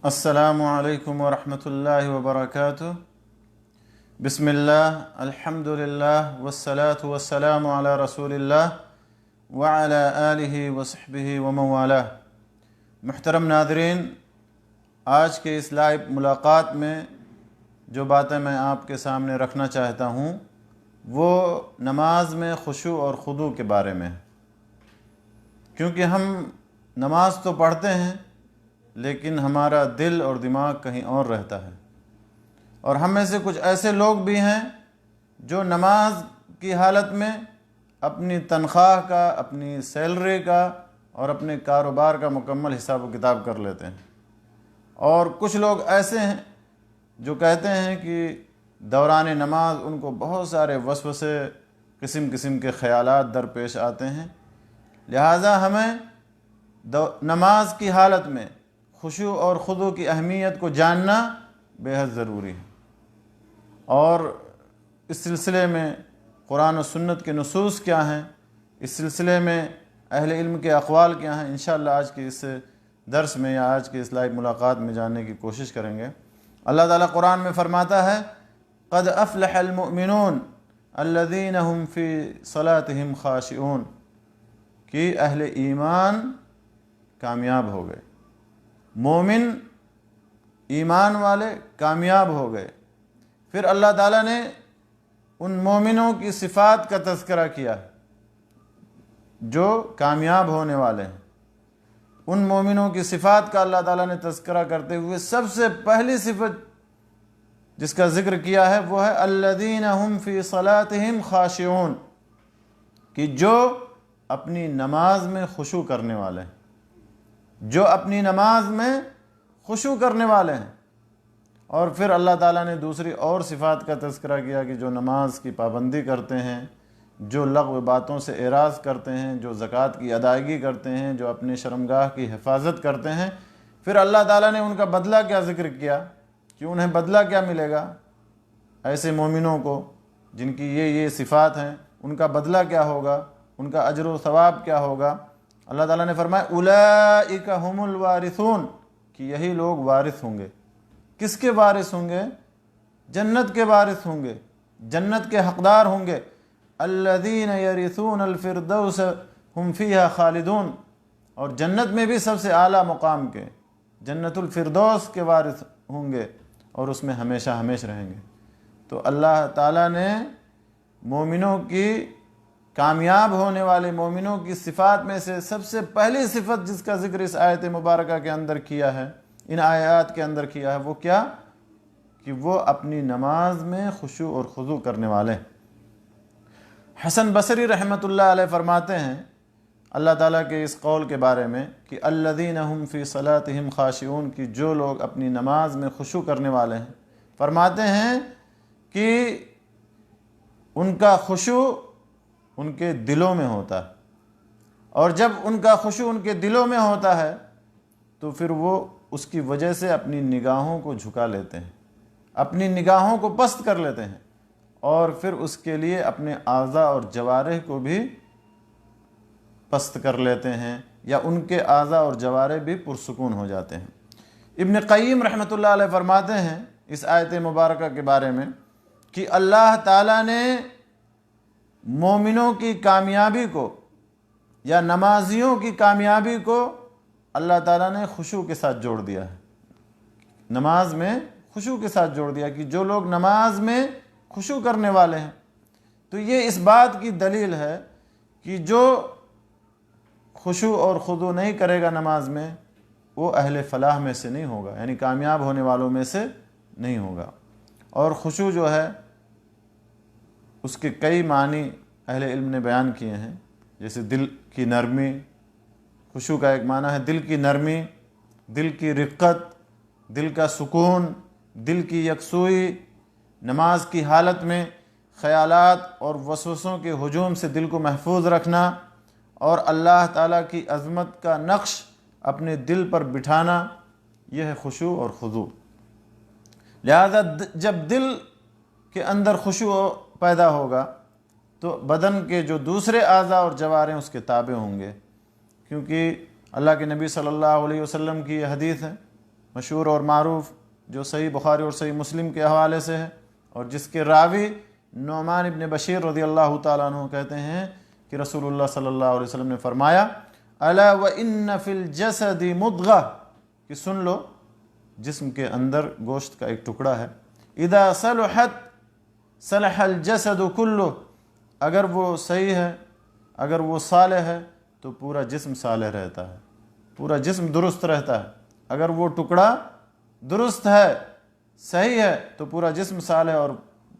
السلام علیکم ورحمۃ اللہ وبرکاتہ۔ بسم اللہ، الحمد للہ، والصلاة والسلام علی رسول اللہ وعلی آلہ وصحبہ ومن والہ۔ محترم ناظرین، آج کے اس لائیو ملاقات میں جو باتیں میں آپ کے سامنے رکھنا چاہتا ہوں وہ نماز میں خشوع اور خضوع کے بارے میں ہے، کیونکہ ہم نماز تو پڑھتے ہیں لیکن ہمارا دل اور دماغ کہیں اور رہتا ہے، اور ہم میں سے کچھ ایسے لوگ بھی ہیں جو نماز کی حالت میں اپنی تنخواہ کا، اپنی سیلری کا اور اپنے کاروبار کا مکمل حساب و کتاب کر لیتے ہیں، اور کچھ لوگ ایسے ہیں جو کہتے ہیں کہ دوران نماز ان کو بہت سارے وسوسے، قسم قسم کے خیالات درپیش آتے ہیں، لہٰذا ہمیں نماز کی حالت میں خشوع اور خضوع کی اہمیت کو جاننا بے حد ضروری ہے، اور اس سلسلے میں قرآن و سنت کے نصوص کیا ہیں، اس سلسلے میں اہل علم کے اقوال کیا ہیں، انشاءاللہ آج کے اس درس میں یا آج کے اس لائیو ملاقات میں جاننے کی کوشش کریں گے۔ اللہ تعالیٰ قرآن میں فرماتا ہے قد افلح المؤمنون الذین هم فی صلاتهم خاشعون، کہ اہل ایمان کامیاب ہو گئے، مومن ایمان والے کامیاب ہو گئے۔ پھر اللہ تعالیٰ نے ان مومنوں کی صفات کا تذکرہ کیا جو کامیاب ہونے والے ہیں۔ ان مومنوں کی صفات کا اللہ تعالیٰ نے تذکرہ کرتے ہوئے سب سے پہلی صفت جس کا ذکر کیا ہے وہ ہے الذین هم فی صلاتهم خاشعون، کہ جو اپنی نماز میں خشوع کرنے والے ہیں، جو اپنی نماز میں خشوع کرنے والے ہیں۔ اور پھر اللہ تعالیٰ نے دوسری اور صفات کا تذکرہ کیا کہ جو نماز کی پابندی کرتے ہیں، جو لغو باتوں سے اعراض کرتے ہیں، جو زکوٰۃ کی ادائیگی کرتے ہیں، جو اپنی شرمگاہ کی حفاظت کرتے ہیں۔ پھر اللہ تعالیٰ نے ان کا بدلہ کیا ذکر کیا کہ انہیں بدلہ کیا ملے گا، ایسے مومنوں کو جن کی یہ صفات ہیں ان کا بدلہ کیا ہوگا، ان کا اجر و ثواب کیا ہوگا۔ اللہ تعالیٰ نے فرمایا اولئک هم الوارثون، کہ یہی لوگ وارث ہوں گے۔ کس کے وارث ہوں گے؟ جنت کے وارث ہوں گے، جنت کے حقدار ہوں گے۔ الذین یرثون الفردوس هم فیہا خالدون، اور جنت میں بھی سب سے اعلیٰ مقام کے جنت الفردوس کے وارث ہوں گے اور اس میں ہمیشہ ہمیش رہیں گے۔ تو اللہ تعالیٰ نے مومنوں کی، کامیاب ہونے والے مومنوں کی صفات میں سے سب سے پہلی صفت جس کا ذکر اس آیت مبارکہ کے اندر کیا ہے، ان آیات کے اندر کیا ہے، وہ کیا؟ کہ وہ اپنی نماز میں خشوع اور خضوع کرنے والے۔ حسن بصری رحمۃ اللہ علیہ فرماتے ہیں اللہ تعالیٰ کے اس قول کے بارے میں کہ الذین هم فی صلاتهم خاشعون، کہ جو لوگ اپنی نماز میں خشوع کرنے والے ہیں، فرماتے ہیں کہ ان کا خشوع ان کے دلوں میں ہوتا ہے، اور جب ان کا خشوع ان کے دلوں میں ہوتا ہے تو پھر وہ اس کی وجہ سے اپنی نگاہوں کو جھکا لیتے ہیں، اپنی نگاہوں کو پست کر لیتے ہیں، اور پھر اس کے لیے اپنے اعضاء اور جوارح کو بھی پست کر لیتے ہیں، یا ان کے اعضاء اور جوارح بھی پرسکون ہو جاتے ہیں۔ ابن قیم رحمۃ اللہ علیہ فرماتے ہیں اس آیت مبارکہ کے بارے میں کہ اللہ تعالیٰ نے مومنوں کی کامیابی کو یا نمازیوں کی کامیابی کو اللہ تعالیٰ نے خشوع کے ساتھ جوڑ دیا ہے، نماز میں خشوع کے ساتھ جوڑ دیا کہ جو لوگ نماز میں خشوع کرنے والے ہیں۔ تو یہ اس بات کی دلیل ہے کہ جو خشوع اور خضوع نہیں کرے گا نماز میں وہ اہل فلاح میں سے نہیں ہوگا، یعنی کامیاب ہونے والوں میں سے نہیں ہوگا۔ اور خشوع جو ہے اس کے کئی معنی اہل علم نے بیان کیے ہیں، جیسے دل کی نرمی، خشوع کا ایک معنی ہے دل کی نرمی، دل کی رقت، دل کا سکون، دل کی یکسوئی، نماز کی حالت میں خیالات اور وسوسوں کے ہجوم سے دل کو محفوظ رکھنا، اور اللہ تعالیٰ کی عظمت کا نقش اپنے دل پر بٹھانا، یہ ہے خشوع اور خضوع۔ لہذا جب دل کے اندر خشوع پیدا ہوگا تو بدن کے جو دوسرے اعضاء اور جوارح اس کے تابع ہوں گے، کیونکہ اللہ کے نبی صلی اللہ علیہ وسلم کی یہ حدیث ہے مشہور اور معروف جو صحیح بخاری اور صحیح مسلم کے حوالے سے ہے، اور جس کے راوی نعمان ابن بشیر رضی اللہ تعالیٰ عنہ کہتے ہیں کہ رسول اللہ صلی اللہ علیہ وسلم نے فرمایا الا وان فی الجسد مضغہ، کہ سن لو جسم کے اندر گوشت کا ایک ٹکڑا ہے، اذا صلحت صلح الجسد کلہ، اگر وہ صحیح ہے، اگر وہ صالح ہے تو پورا جسم صالح رہتا ہے، پورا جسم درست رہتا ہے۔ اگر وہ ٹکڑا درست ہے، صحیح ہے، تو پورا جسم صالح اور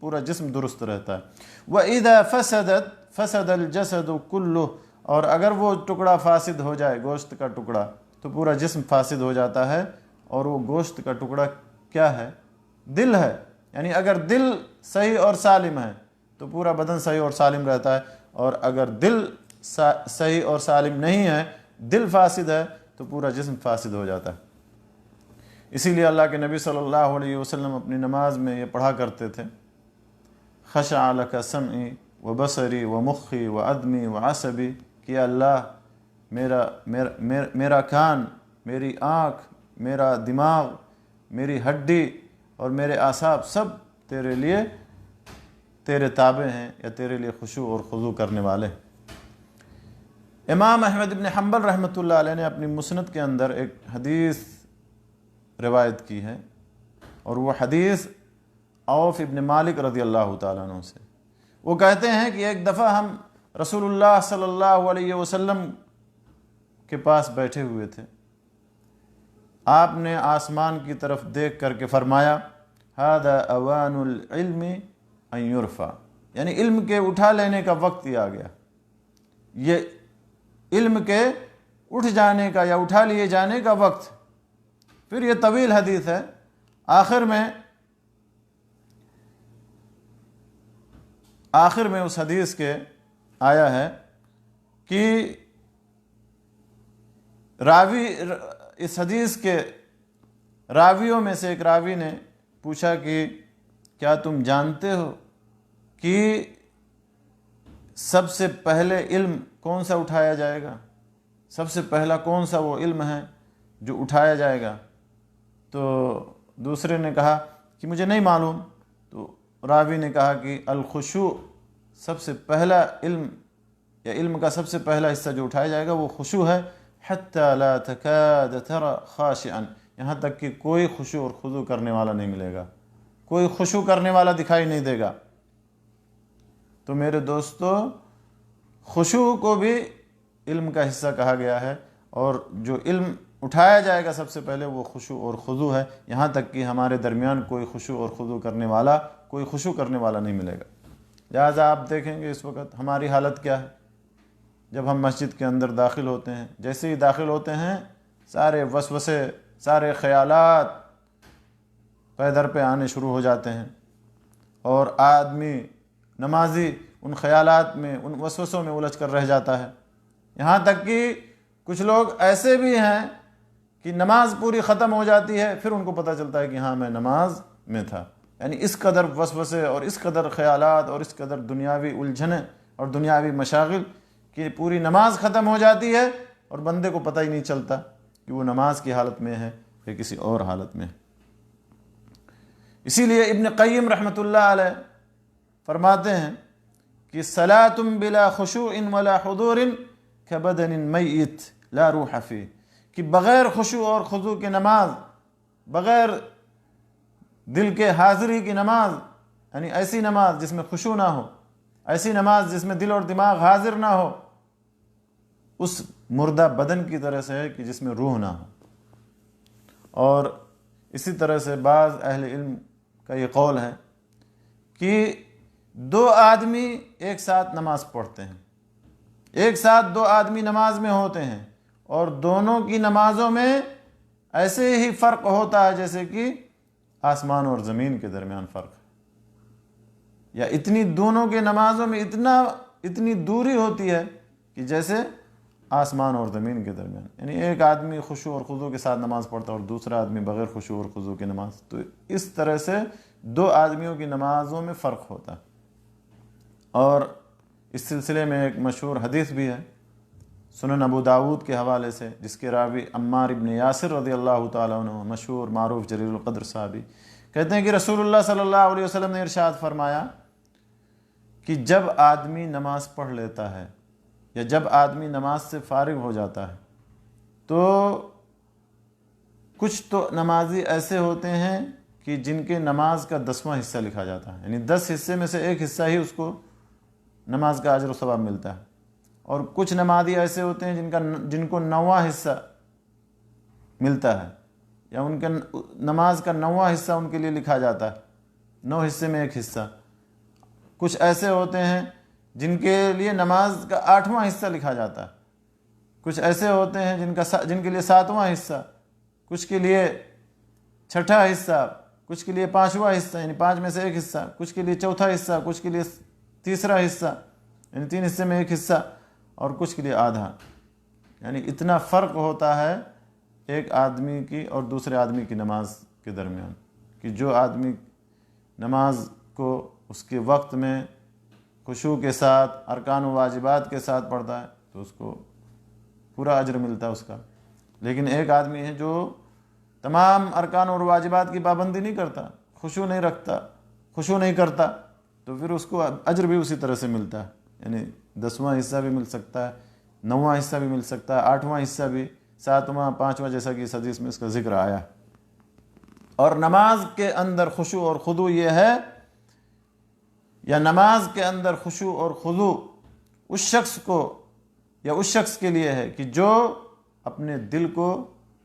پورا جسم درست رہتا ہے۔ وَإِذَا فَسَدَتْ فَسَدَ الْجَسَدُ كُلُّهُ، اور اگر وہ ٹکڑا فاسد ہو جائے، گوشت کا ٹکڑا، تو پورا جسم فاسد ہو جاتا ہے۔ اور وہ گوشت کا ٹکڑا کیا ہے؟ دل ہے، یعنی اگر دل صحیح اور سالم ہے تو پورا بدن صحیح اور سالم رہتا ہے، اور اگر دل صحیح اور سالم نہیں ہے، دل فاسد ہے، تو پورا جسم فاسد ہو جاتا ہے۔ اسی لیے اللہ کے نبی صلی اللہ علیہ وسلم اپنی نماز میں یہ پڑھا کرتے تھے، خشع لک سمعی و بصری و مخی و عدمی و عصبی، کہ اللہ میرا کان، میری آنکھ، میرا دماغ، میری ہڈی اور میرے اعصاب سب تیرے لیے تیرے تابع ہیں، یا تیرے لیے خشوع اور خضوع کرنے والے۔ امام احمد بن حنبل رحمۃ اللہ علیہ نے اپنی مسند کے اندر ایک حدیث روایت کی ہے، اور وہ حدیث عوف ابن مالک رضی اللہ تعالیٰ عنہ سے۔ وہ کہتے ہیں کہ ایک دفعہ ہم رسول اللہ صلی اللہ علیہ وسلم کے پاس بیٹھے ہوئے تھے، آپ نے آسمان کی طرف دیکھ کر کے فرمایا ھذا اوان العلم ان یرفع، یعنی علم کے اٹھا لینے کا وقت ہی آ گیا، یہ علم کے اٹھ جانے کا یا اٹھا لیے جانے کا وقت۔ پھر یہ طویل حدیث ہے، آخر میں اس حدیث کے آیا ہے کہ اس حدیث کے راویوں میں سے ایک راوی نے پوچھا کہ کیا تم جانتے ہو کہ سب سے پہلے علم کون سا اٹھایا جائے گا؟ سب سے پہلا کون سا وہ علم ہے جو اٹھایا جائے گا؟ تو دوسرے نے کہا کہ مجھے نہیں معلوم۔ تو راوی نے کہا کہ الخشوع، سب سے پہلا علم یا علم کا سب سے پہلا حصہ جو اٹھایا جائے گا وہ خشوع ہے، حتی لا تکاد ترى خاشعا، یہاں تک کہ کوئی خشوع اور خضوع کرنے والا نہیں ملے گا، کوئی خشوع کرنے والا دکھائی نہیں دے گا۔ تو میرے دوستو، خشوع کو بھی علم کا حصہ کہا گیا ہے، اور جو علم اٹھایا جائے گا سب سے پہلے وہ خشوع اور خضوع ہے، یہاں تک کہ ہمارے درمیان کوئی خشوع اور خضوع کرنے والا، کوئی خشوع کرنے والا نہیں ملے گا۔ لہٰذا آپ دیکھیں گے اس وقت ہماری حالت کیا ہے۔ جب ہم مسجد کے اندر داخل ہوتے ہیں، جیسے ہی داخل ہوتے ہیں سارے وسوسے، سارے خیالات پے در پہ آنے شروع ہو جاتے ہیں، اور آدمی نمازی ان خیالات میں، ان وسوسوں میں الجھ کر رہ جاتا ہے۔ یہاں تک کہ کچھ لوگ ایسے بھی ہیں کہ نماز پوری ختم ہو جاتی ہے، پھر ان کو پتہ چلتا ہے کہ ہاں میں نماز میں تھا۔ یعنی اس قدر وسوسے اور اس قدر خیالات اور اس قدر دنیاوی الجھنیں اور دنیاوی مشاغل کہ پوری نماز ختم ہو جاتی ہے اور بندے کو پتہ ہی نہیں چلتا کہ وہ نماز کی حالت میں ہے یا کسی اور حالت میں۔ اسی لیے ابن قیم رحمۃ اللہ علیہ فرماتے ہیں کہ صلاۃ بلا خشوع ولا حضور کبدن میت لا روح فیہ، کہ بغیر خشوع اور خضوع کی نماز، بغیر دل کے حاضری کی نماز، یعنی ایسی نماز جس میں خشوع نہ ہو، ایسی نماز جس میں دل اور دماغ حاضر نہ ہو، اس مردہ بدن کی طرح سے ہے کہ جس میں روح نہ ہو۔ اور اسی طرح سے بعض اہل علم کا یہ قول ہے کہ دو آدمی ایک ساتھ نماز پڑھتے ہیں، ایک ساتھ دو آدمی نماز میں ہوتے ہیں، اور دونوں کی نمازوں میں ایسے ہی فرق ہوتا ہے جیسے کہ آسمان اور زمین کے درمیان فرق ہے، یا دونوں کے نمازوں میں اتنی دوری ہوتی ہے کہ جیسے آسمان اور زمین کے درمیان۔ یعنی ایک آدمی خشوع اور خضوع کے ساتھ نماز پڑھتا ہے اور دوسرا آدمی بغیر خشوع اور خضوع کی نماز، تو اس طرح سے دو آدمیوں کی نمازوں میں فرق ہوتا ہے۔ اور اس سلسلے میں ایک مشہور حدیث بھی ہے، سنن ابو داود کے حوالے سے، جس کے راوی عمار ابن یاسر رضی اللہ تعالیٰ عنہ، مشہور معروف جلیل القدر صحابی، کہتے ہیں کہ رسول اللہ صلی اللہ علیہ وسلم نے ارشاد فرمایا کہ جب آدمی نماز پڑھ لیتا ہے یا جب آدمی نماز سے فارغ ہو جاتا ہے تو کچھ تو نمازی ایسے ہوتے ہیں کہ جن کے نماز کا 10واں حصہ لکھا جاتا ہے، یعنی 10 حصے میں سے ایک حصہ ہی اس کو نماز کا اجر و ثواب ملتا ہے، اور کچھ نمازی ایسے ہوتے ہیں جن کو 9واں حصہ ملتا ہے، یا ان کے نماز کا 9واں حصہ ان کے لیے لکھا جاتا ہے، 9 حصے میں ایک حصہ۔ کچھ ایسے ہوتے ہیں جن کے لیے نماز کا 8واں حصہ لکھا جاتا ہے، کچھ ایسے ہوتے ہیں جن کے لیے 7واں حصہ، کچھ کے لیے 6واں حصہ، کچھ کے لیے 5واں حصہ، یعنی 5 میں سے ایک حصہ، کچھ کے لیے 4تھا حصہ، کچھ کے لیے 3را حصہ، یعنی 3 حصے میں ایک حصہ، اور کچھ کے لیے آدھا۔ یعنی اتنا فرق ہوتا ہے ایک آدمی کی اور دوسرے آدمی کی نماز کے درمیان، کہ جو آدمی نماز کو اس کے وقت میں خشوع کے ساتھ، ارکان و واجبات کے ساتھ پڑھتا ہے تو اس کو پورا اجر ملتا ہے اس کا، لیکن ایک آدمی ہے جو تمام ارکان اور واجبات کی پابندی نہیں کرتا، خشوع نہیں رکھتا، خشوع نہیں کرتا، تو پھر اس کو اجر بھی اسی طرح سے ملتا ہے، یعنی 10واں حصہ بھی مل سکتا ہے، 9واں حصہ بھی مل سکتا ہے، 8واں حصہ بھی، 7واں، 5واں، جیسا کہ اس حدیث میں اس کا ذکر آیا۔ اور نماز کے اندر خشوع اور خضوع یہ ہے، یا نماز کے اندر خشوع اور خضوع اس شخص کو یا اس شخص کے لیے ہے کہ جو اپنے دل کو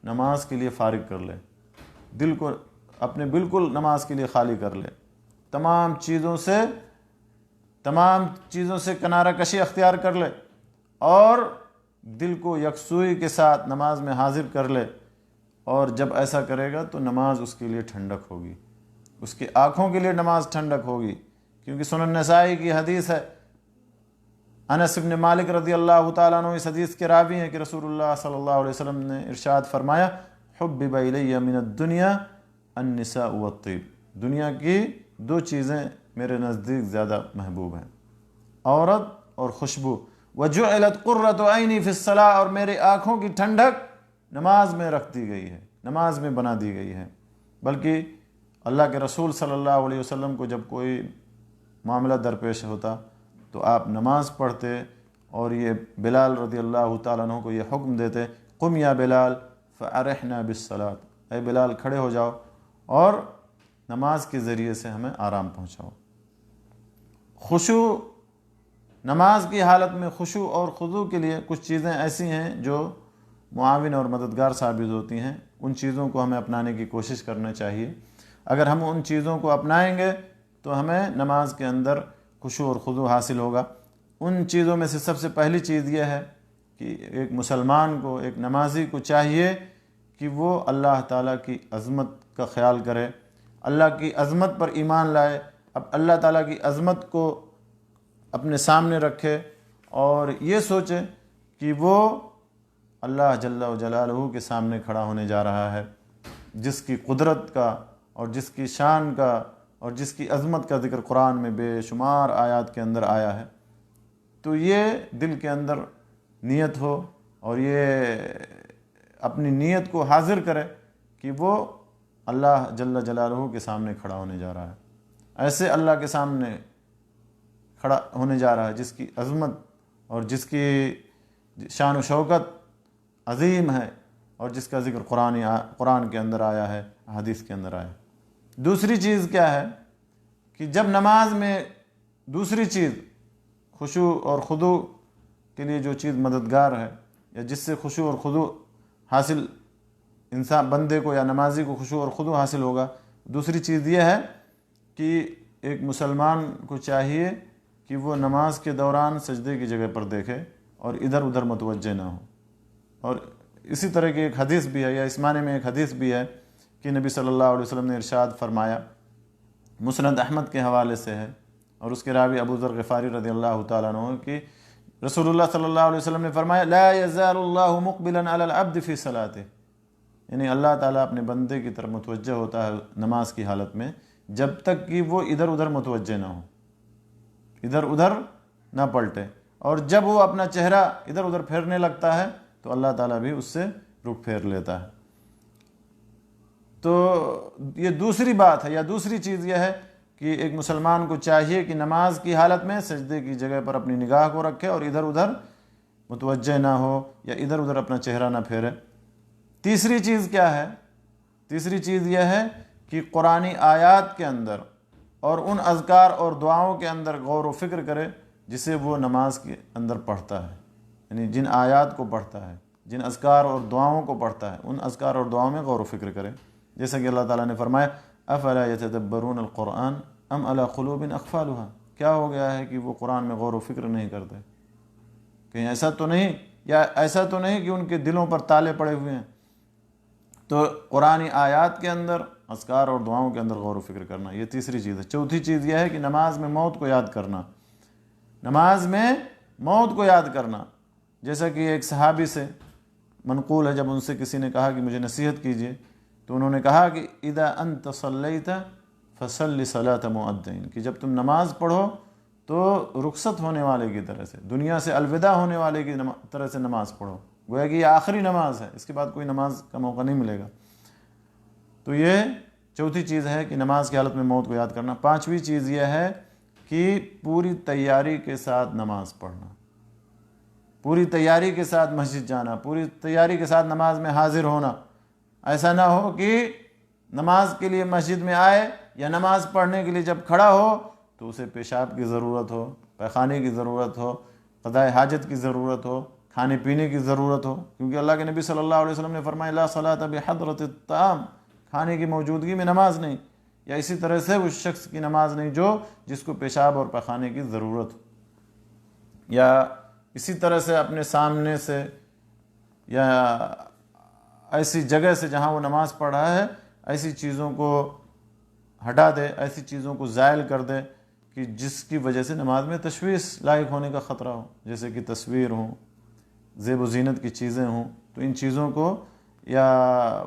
نماز کے لیے فارغ کر لے، دل کو اپنے بالکل نماز کے لیے خالی کر لے، تمام چیزوں سے کنارہ کشی اختیار کر لے، اور دل کو یکسوئی کے ساتھ نماز میں حاضر کر لے، اور جب ایسا کرے گا تو نماز اس کے لیے ٹھنڈک ہوگی، اس کی آنکھوں کے لیے نماز ٹھنڈک ہوگی، کیونکہ سنن نسائی کی حدیث ہے، انس بن مالک رضی اللہ تعالیٰ عنہ اس حدیث کے راوی ہیں کہ رسول اللہ صلی اللہ علیہ وسلم نے ارشاد فرمایا، حبب الی من الدنیا النساء والطیب، دنیا کی 2 چیزیں میرے نزدیک زیادہ محبوب ہیں، عورت اور خوشبو، وجعلت قرۃ عینی فی الصلاۃ، اور میرے آنکھوں کی ٹھنڈک نماز میں رکھ دی گئی ہے، نماز میں بنا دی گئی ہے۔ بلکہ اللہ کے رسول صلی اللہ علیہ وسلم کو جب کوئی معاملہ درپیش ہوتا تو آپ نماز پڑھتے، اور یہ بلال رضی اللہ تعالیٰ عنہ کو یہ حکم دیتے، قم یا بلال فارحنا بالصلاۃ، اے بلال کھڑے ہو جاؤ اور نماز کے ذریعے سے ہمیں آرام پہنچاؤ۔ خشوع، نماز کی حالت میں خشوع اور خضوع کے لیے کچھ چیزیں ایسی ہیں جو معاون اور مددگار ثابت ہوتی ہیں، ان چیزوں کو ہمیں اپنانے کی کوشش کرنا چاہیے۔ اگر ہم ان چیزوں کو اپنائیں گے تو ہمیں نماز کے اندر خشوع اور خضوع حاصل ہوگا۔ ان چیزوں میں سے سب سے پہلی چیز یہ ہے کہ ایک مسلمان کو، ایک نمازی کو چاہیے کہ وہ اللہ تعالیٰ کی عظمت کا خیال کرے، اللہ کی عظمت پر ایمان لائے، اب اللہ تعالیٰ کی عظمت کو اپنے سامنے رکھے، اور یہ سوچے کہ وہ اللہ جل جلالہ کے سامنے کھڑا ہونے جا رہا ہے، جس کی قدرت کا اور جس کی شان کا اور جس کی عظمت کا ذکر قرآن میں بے شمار آیات کے اندر آیا ہے۔ تو یہ دل کے اندر نیت ہو، اور یہ اپنی نیت کو حاضر کرے کہ وہ اللہ جل جلالہ کے سامنے کھڑا ہونے جا رہا ہے، ایسے اللہ کے سامنے کھڑا ہونے جا رہا ہے جس کی عظمت اور جس کی شان و شوکت عظیم ہے، اور جس کا ذکر قرآن کے اندر آیا ہے، حدیث کے اندر آیا ہے۔ دوسری چیز کیا ہے کہ جب نماز میں دوسری چیز خشوع اور خضوع کے لیے جو چیز مددگار ہے، یا جس سے خشوع اور خضوع حاصل انسان بندے کو یا نمازی کو خشوع اور خضوع حاصل ہوگا، دوسری چیز یہ ہے کہ ایک مسلمان کو چاہیے کہ وہ نماز کے دوران سجدے کی جگہ پر دیکھے اور ادھر ادھر متوجہ نہ ہو۔ اور اسی طرح کی ایک حدیث بھی ہے، یا اس معنی میں ایک حدیث بھی ہے کہ نبی صلی اللہ علیہ وسلم نے ارشاد فرمایا، مسند احمد کے حوالے سے ہے، اور اس کے راوی ابو ذر غفاری رضی اللہ تعالیٰ عنہ کہ رسول اللہ صلی اللہ علیہ وسلم نے فرمایا، لا یزال اللہ مقبلا علی العبد فی صلاته، یعنی اللہ تعالیٰ اپنے بندے کی طرف متوجہ ہوتا ہے نماز کی حالت میں جب تک کہ وہ ادھر ادھر متوجہ نہ ہو، ادھر ادھر نہ پلٹے۔ اور جب وہ اپنا چہرہ ادھر ادھر پھیرنے لگتا ہے تو اللہ تعالیٰ بھی اس سے رخ پھیر لیتا ہے۔ تو یہ دوسری بات ہے، یا دوسری چیز یہ ہے کہ ایک مسلمان کو چاہیے کہ نماز کی حالت میں سجدے کی جگہ پر اپنی نگاہ کو رکھے اور ادھر ادھر متوجہ نہ ہو یا ادھر ادھر اپنا چہرہ نہ پھیرے۔ تیسری چیز کیا ہے؟ تیسری چیز یہ ہے کہ قرآنی آیات کے اندر اور ان اذکار اور دعاؤں کے اندر غور و فکر کرے جسے وہ نماز کے اندر پڑھتا ہے، یعنی جن آیات کو پڑھتا ہے، جن اذکار اور دعاؤں کو پڑھتا ہے، ان اذکار اور دعاؤں میں غور و فکر کرے۔ جیسا کہ اللہ تعالیٰ نے فرمایا افلا یتدبرون القرآن ام علی قلوب اقفالها، کیا ہو گیا ہے کہ وہ قرآن میں غور و فکر نہیں کرتے؟ کہیں ایسا تو نہیں، یا ایسا تو نہیں کہ ان کے دلوں پر تالے پڑے ہوئے ہیں؟ تو قرآنی آیات کے اندر، اذکار اور دعاؤں کے اندر غور و فکر کرنا، یہ تیسری چیز ہے۔ چوتھی چیز یہ ہے کہ نماز میں موت کو یاد کرنا، نماز میں موت کو یاد کرنا۔ جیسا کہ ایک صحابی سے منقول ہے، جب ان سے کسی نے کہا کہ مجھے نصیحت کیجیے تو انہوں نے کہا کہ اذا انت صلیت فصلی صلاۃ مؤذن، کہ جب تم نماز پڑھو تو رخصت ہونے والے کی طرح سے، دنیا سے الوداع ہونے والے کی طرح سے نماز پڑھو، گویا کہ یہ آخری نماز ہے، اس کے بعد کوئی نماز کا موقع نہیں ملے گا۔ تو یہ چوتھی چیز ہے کہ نماز کی حالت میں موت کو یاد کرنا۔ پانچویں چیز یہ ہے کہ پوری تیاری کے ساتھ نماز پڑھنا، پوری تیاری کے ساتھ مسجد جانا، پوری تیاری کے ساتھ نماز میں حاضر ہونا۔ ایسا نہ ہو کہ نماز کے لیے مسجد میں آئے یا نماز پڑھنے کے لیے جب کھڑا ہو تو اسے پیشاب کی ضرورت ہو، پیخانے کی ضرورت ہو، قضاء حاجت کی ضرورت ہو، کھانے پینے کی ضرورت ہو، کیونکہ اللہ کے نبی صلی اللہ علیہ وسلم نے فرمایا لا صلاۃ بحضرۃ الطعام، کھانے کی موجودگی میں نماز نہیں، یا اسی طرح سے اس شخص کی نماز نہیں جس کو پیشاب اور پیخانے کی ضرورت ہو، یا اسی طرح سے اپنے سامنے سے یا ایسی جگہ سے جہاں وہ نماز پڑھ رہا ہے ایسی چیزوں کو ہٹا دے، ایسی چیزوں کو زائل کر دے کہ جس کی وجہ سے نماز میں تشویش لاحق ہونے کا خطرہ ہو، جیسے کہ تصویر ہوں، زیب و زینت کی چیزیں ہوں، تو ان چیزوں کو، یا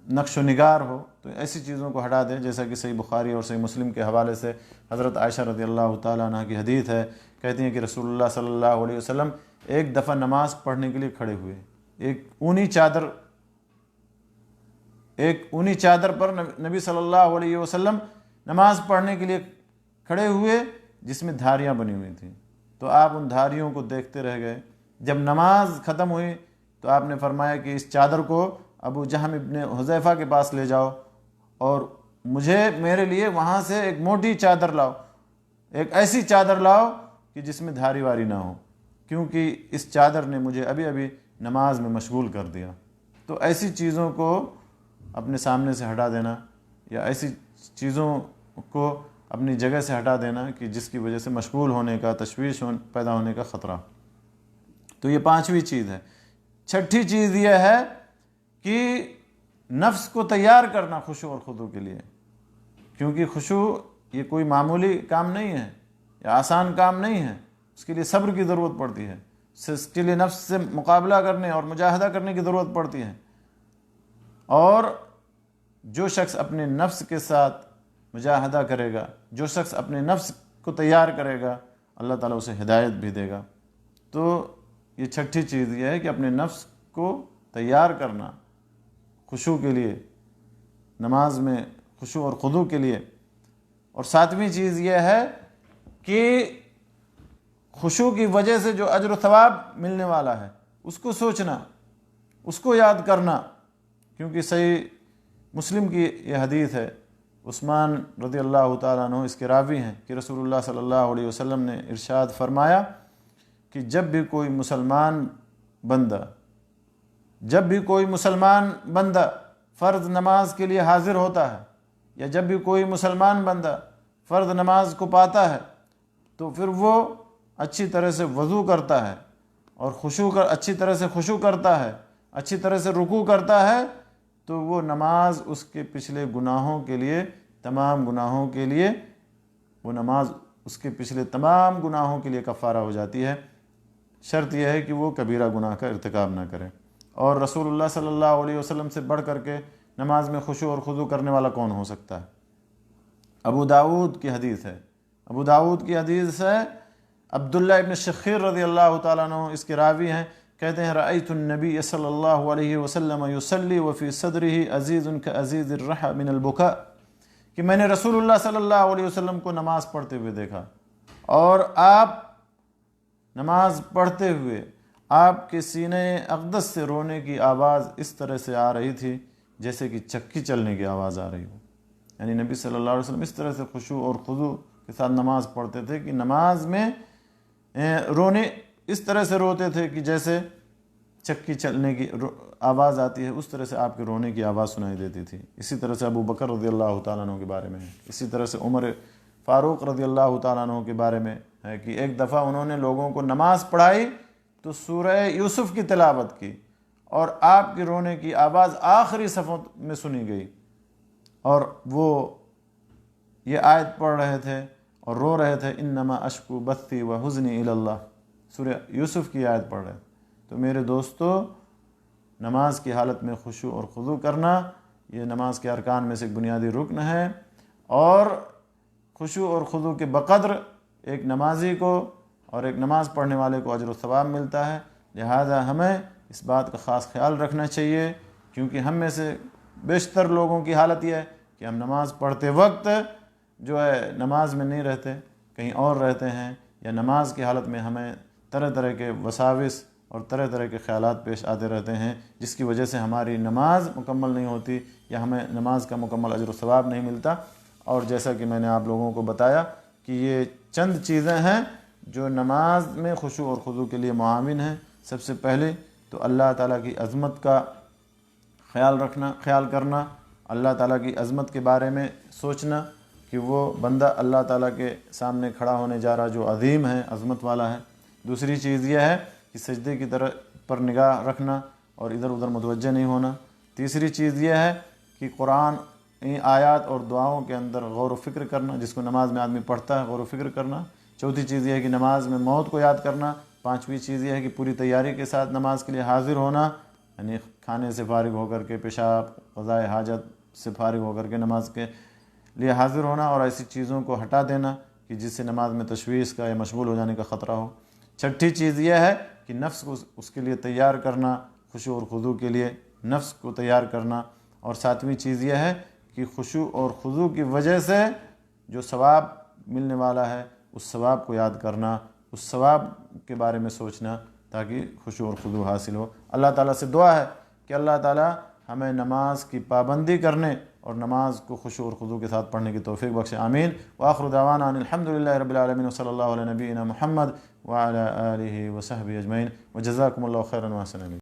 نقش و نگار ہو، تو ایسی چیزوں کو ہٹا دے۔ جیسا کہ صحیح بخاری اور صحیح مسلم کے حوالے سے حضرت عائشہ رضی اللہ تعالیٰ عنہ کی حدیث ہے، کہتی ہیں کہ رسول اللہ صلی اللہ علیہ وسلم ایک دفعہ نماز پڑھنے کے لیے کھڑے ہوئے، ایک اونی چادر پر نبی صلی اللہ علیہ وسلم نماز پڑھنے کے لیے کھڑے ہوئے جس میں دھاریاں بنی ہوئی تھیں، تو آپ ان دھاریوں کو دیکھتے رہ گئے۔ جب نماز ختم ہوئی تو آپ نے فرمایا کہ اس چادر کو ابو جہم ابن حذیفہ کے پاس لے جاؤ اور میرے لیے وہاں سے ایک موٹی چادر لاؤ، ایک ایسی چادر لاؤ کہ جس میں دھاری واری نہ ہو، کیونکہ اس چادر نے مجھے ابھی نماز میں مشغول کر دیا۔ تو ایسی چیزوں کو اپنے سامنے سے ہٹا دینا، یا ایسی چیزوں کو اپنی جگہ سے ہٹا دینا کہ جس کی وجہ سے مشغول ہونے کا، تشویش پیدا ہونے کا خطرہ۔ تو یہ پانچویں چیز ہے۔ چھٹی چیز یہ ہے کہ نفس کو تیار کرنا خشوع اور خضوع کے لیے، کیونکہ خشوع یہ کوئی معمولی کام نہیں ہے یا آسان کام نہیں ہے، اس کے لیے صبر کی ضرورت پڑتی ہے، اس کے لیے نفس سے مقابلہ کرنے اور مجاہدہ کرنے کی ضرورت پڑتی ہے۔ اور جو شخص اپنے نفس کے ساتھ مجاہدہ کرے گا، جو شخص اپنے نفس کو تیار کرے گا، اللہ تعالیٰ اسے ہدایت بھی دے گا۔ تو یہ چھٹی چیز یہ ہے کہ اپنے نفس کو تیار کرنا خشوع کے لیے، نماز میں خشوع اور خضوع کے لیے۔ اور ساتویں چیز یہ ہے کہ خشوع کی وجہ سے جو اجر و ثواب ملنے والا ہے اس کو سوچنا، اس کو یاد کرنا، کیونکہ صحیح مسلم کی یہ حدیث ہے، عثمان رضی اللہ تعالیٰ عنہ اس کے راوی ہیں کہ رسول اللہ صلی اللہ علیہ وسلم نے ارشاد فرمایا کہ جب بھی کوئی مسلمان بندہ فرض نماز کے لیے حاضر ہوتا ہے، یا جب بھی کوئی مسلمان بندہ فرض نماز کو پاتا ہے، تو پھر وہ اچھی طرح سے وضو کرتا ہے اور اچھی طرح سے خشوع کرتا ہے، اچھی طرح سے رکوع کرتا ہے، تو وہ نماز اس کے پچھلے گناہوں کے لیے، تمام گناہوں کے لیے، وہ نماز اس کے پچھلے تمام گناہوں کے لیے کفارہ ہو جاتی ہے۔ شرط یہ ہے کہ وہ کبیرہ گناہ کا ارتکاب نہ کرے۔ اور رسول اللہ صلی اللہ علیہ وسلم سے بڑھ کر کے نماز میں خشوع اور خضوع کرنے والا کون ہو سکتا ہے؟ ابو داؤد کی حدیث ہے، ابو داؤد کی حدیث ہے عبداللہ ابن شخیر رضی اللہ تعالیٰ عنہ اس کے راوی ہیں، کہتے ہیں رأیت النبی صلی اللہ علیہ وسلم یصلی وفی صدرہ عزیز کعزیز الرحى من البکاء، کہ میں نے رسول اللہ صلی اللہ علیہ وسلم کو نماز پڑھتے ہوئے دیکھا، اور آپ نماز پڑھتے ہوئے آپ کے سینہ اقدس سے رونے کی آواز اس طرح سے آ رہی تھی جیسے کہ چکی چلنے کی آواز آ رہی ہو۔ یعنی نبی صلی اللہ علیہ وسلم اس طرح سے خشوع اور خضوع کے ساتھ نماز پڑھتے تھے کہ نماز میں رونے اس طرح سے روتے تھے کہ جیسے چکی چلنے کی آواز آتی ہے، اس طرح سے آپ کے رونے کی آواز سنائی دیتی تھی۔ اسی طرح سے ابو بکر رضی اللہ تعالیٰ عنہ کے بارے میں ہے، اسی طرح سے عمر فاروق رضی اللہ تعالیٰ عنہ کے بارے میں ہے کہ ایک دفعہ انہوں نے لوگوں کو نماز پڑھائی تو سورہ یوسف کی تلاوت کی، اور آپ کے رونے کی آواز آخری صفوں میں سنی گئی، اور وہ یہ آیت پڑھ رہے تھے اور رو رہے تھے، انما اشکو بثی و حزنی الی اللہ، سورہ یوسف کی آیت پڑھ رہے تھے۔ تو میرے دوستو، نماز کی حالت میں خشوع اور خضوع کرنا یہ نماز کے ارکان میں سے ایک بنیادی رکن ہے، اور خشوع اور خضوع کے بقدر ایک نمازی کو اور ایک نماز پڑھنے والے کو اجر و ثواب ملتا ہے۔ لہذا ہمیں اس بات کا خاص خیال رکھنا چاہیے، کیونکہ ہم میں سے بیشتر لوگوں کی حالت یہ ہے کہ ہم نماز پڑھتے وقت جو ہے نماز میں نہیں رہتے، کہیں اور رہتے ہیں، یا نماز کی حالت میں ہمیں طرح طرح کے وساوس اور طرح طرح کے خیالات پیش آتے رہتے ہیں، جس کی وجہ سے ہماری نماز مکمل نہیں ہوتی یا ہمیں نماز کا مکمل اجر و ثواب نہیں ملتا۔ اور جیسا کہ میں نے آپ لوگوں کو بتایا کہ یہ چند چیزیں ہیں جو نماز میں خشوع اور خضوع کے لیے معاون ہیں۔ سب سے پہلے تو اللہ تعالیٰ کی عظمت کا خیال کرنا، اللہ تعالیٰ کی عظمت کے بارے میں سوچنا کہ وہ بندہ اللہ تعالیٰ کے سامنے کھڑا ہونے جا رہا جو عظیم ہے، عظمت والا ہے۔ دوسری چیز یہ ہے کہ سجدے کی طرف پر نگاہ رکھنا اور ادھر ادھر متوجہ نہیں ہونا۔ تیسری چیز یہ ہے کہ قرآن آیات اور دعاؤں کے اندر غور و فکر کرنا، جس کو نماز میں آدمی پڑھتا ہے، غور و فکر کرنا۔ چوتھی چیز یہ ہے کہ نماز میں موت کو یاد کرنا۔ پانچویں چیز یہ ہے کہ پوری تیاری کے ساتھ نماز کے لیے حاضر ہونا، یعنی کھانے سے فارغ ہو کر کے، پیشاب قضائے حاجت سے فارغ ہو کر کے نماز کے لیے حاضر ہونا، اور ایسی چیزوں کو ہٹا دینا کہ جس سے نماز میں تشویش کا یا مشغول ہو جانے کا خطرہ ہو۔ چھٹی چیز یہ ہے کہ نفس کو اس کے لیے تیار کرنا، خشوع اور خضوع کے لیے نفس کو تیار کرنا۔ اور ساتویں چیز یہ ہے کہ خشوع اور خضوع کی وجہ سے جو ثواب ملنے والا ہے اس ثواب کو یاد کرنا، اس ثواب کے بارے میں سوچنا، تاکہ خشوع اور خضوع حاصل ہو۔ اللہ تعالیٰ سے دعا ہے کہ اللہ تعالیٰ ہمیں نماز کی پابندی کرنے اور نماز کو خشوع اور خضوع کے ساتھ پڑھنے کی توفیق بخشے، آمین۔ وآخر دعوانا ان الحمدللہ رب العالمین وصلی اللہ علی نبینا محمد وعلی آلہ وصحبہ اجمعین، وجزاکم اللہ خیرا واحسن۔